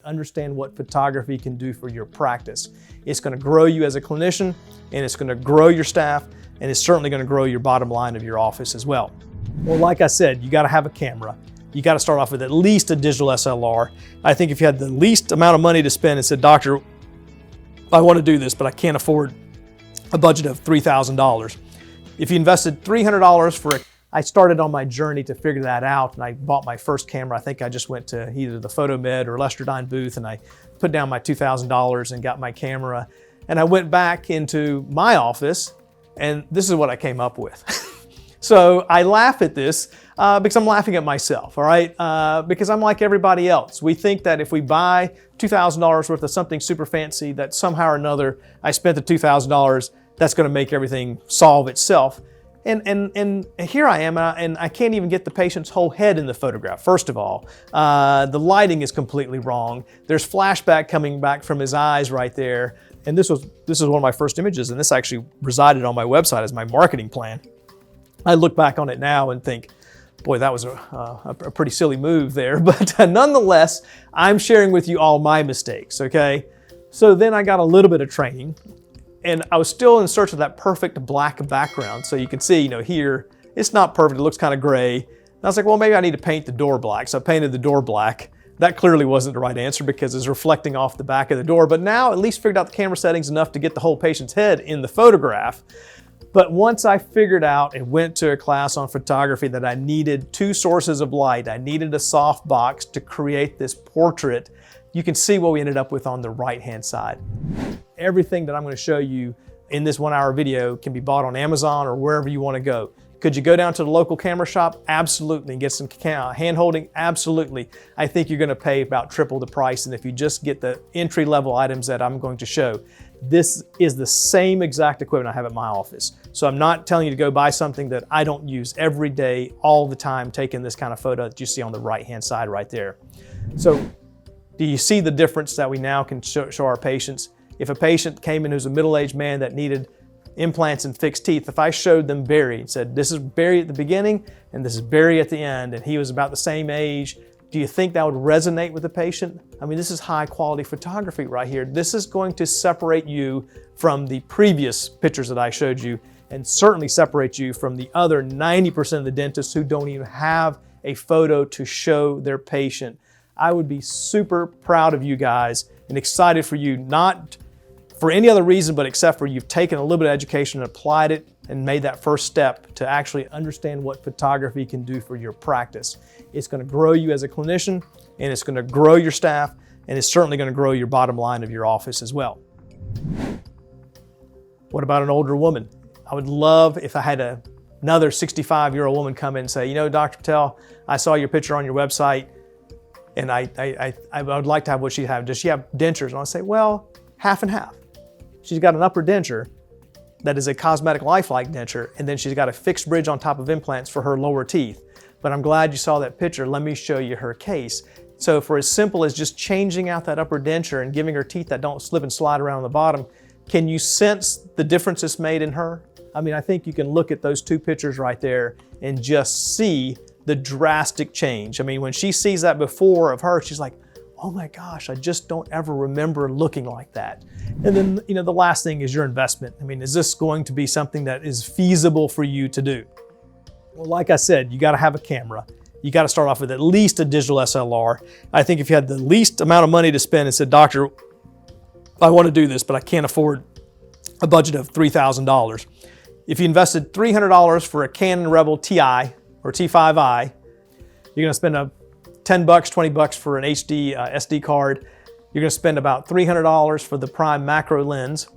understand what photography can do for your practice. It's going to grow you as a clinician, and it's going to grow your staff, and it's certainly going to grow your bottom line of your office as well. Well, like I said, you got to have a camera. You got to start off with at least a digital SLR. I think if you had the least amount of money to spend and said, "Doctor, I want to do this, but I can't afford a budget of $3,000. If you invested $300 for it, I started on my journey to figure that out, and I bought my first camera. I think I just went to either the PhotoMed or Lesterdine booth, and I put down my $2,000 and got my camera. And I went back into my office, and this is what I came up with. So I laugh at this because I'm laughing at myself, all right? Because I'm like everybody else. We think that if we buy $2,000 worth of something super fancy, that somehow or another I spent the $2,000, that's going to make everything solve itself. And here I am, and I can't even get the patient's whole head in the photograph. First of all, the lighting is completely wrong. There's flashback coming back from his eyes right there. And this was one of my first images, and this actually resided on my website as my marketing plan. I look back on it now and think, boy, that was a pretty silly move there. But nonetheless, I'm sharing with you all my mistakes, okay? So then I got a little bit of training, and I was still in search of that perfect black background. So you can see, here, it's not perfect. It looks kind of gray. And I was like, well, maybe I need to paint the door black. So I painted the door black. That clearly wasn't the right answer because it's reflecting off the back of the door. But now at least figured out the camera settings enough to get the whole patient's head in the photograph. But once I figured out and went to a class on photography that I needed two sources of light, I needed a softbox to create this portrait, you can see what we ended up with on the right-hand side. Everything that I'm going to show you in this 1-hour video can be bought on Amazon or wherever you want to go. Could you go down to the local camera shop? Absolutely. And get some hand-holding? Absolutely. I think you're going to pay about triple the price. And if you just get the entry-level items that I'm going to show, this is the same exact equipment I have at my office. So I'm not telling you to go buy something that I don't use every day, all the time, taking this kind of photo that you see on the right-hand side right there. So do you see the difference that we now can show our patients? If a patient came in who's a middle-aged man that needed implants and fixed teeth, if I showed them Barry and said, this is Barry at the beginning and this is Barry at the end, and he was about the same age, do you think that would resonate with the patient? I mean, this is high quality photography right here. This is going to separate you from the previous pictures that I showed you, and certainly separate you from the other 90% of the dentists who don't even have a photo to show their patient. I would be super proud of you guys and excited for you, not for any other reason, but except for you've taken a little bit of education and applied it and made that first step to actually understand what photography can do for your practice. It's going to grow you as a clinician, and it's going to grow your staff, and it's certainly going to grow your bottom line of your office as well. What about an older woman? I would love if I had another 65-year-old woman come in and say, Dr. Patel, I saw your picture on your website, and I would like to have what she have. Does she have dentures? And I'll say, well, half and half. She's got an upper denture that is a cosmetic lifelike denture, and then she's got a fixed bridge on top of implants for her lower teeth. But I'm glad you saw that picture. Let me show you her case. So for as simple as just changing out that upper denture and giving her teeth that don't slip and slide around the bottom, can you sense the difference it's made in her? I mean, I think you can look at those two pictures right there and just see the drastic change. I mean, when she sees that before of her, she's like, oh my gosh, I just don't ever remember looking like that. And then, the last thing is your investment. I mean, is this going to be something that is feasible for you to do? Well, like I said, you got to have a camera. You got to start off with at least a digital SLR. I think if you had the least amount of money to spend and said, Doctor, I want to do this, but I can't afford a budget of $3,000. If you invested $300 for a Canon Rebel TI or T5i, you're going to spend $10, $20 for an HD SD card. You're going to spend about $300 for the prime macro lens.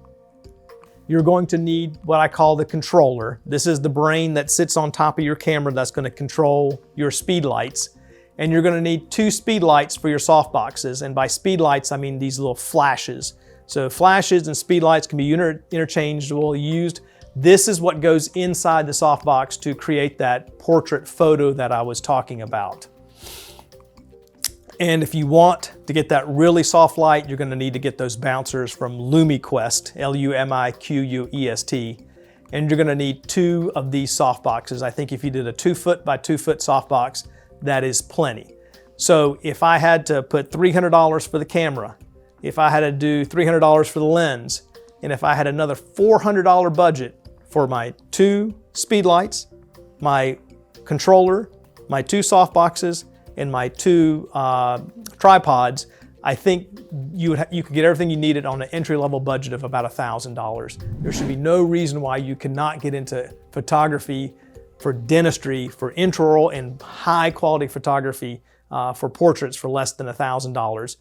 You're going to need what I call the controller. This is the brain that sits on top of your camera that's going to control your speed lights. And you're going to need 2 speed lights for your softboxes. And by speed lights, I mean these little flashes. So flashes and speed lights can be interchangeable, used. This is what goes inside the softbox to create that portrait photo that I was talking about. And if you want to get that really soft light, you're going to need to get those bouncers from LumiQuest, L-U-M-I-Q-U-E-S-T. And you're going to need 2 of these softboxes. I think if you did a 2-foot by 2-foot softbox, that is plenty. So if I had to put $300 for the camera, if I had to do $300 for the lens, and if I had another $400 budget for my 2 speed lights, my controller, my 2 softboxes, and my 2 tripods, I think you could get everything you needed on an entry-level budget of about $1,000. There should be no reason why you cannot get into photography for dentistry, for intraoral and high-quality photography for portraits for less than $1,000.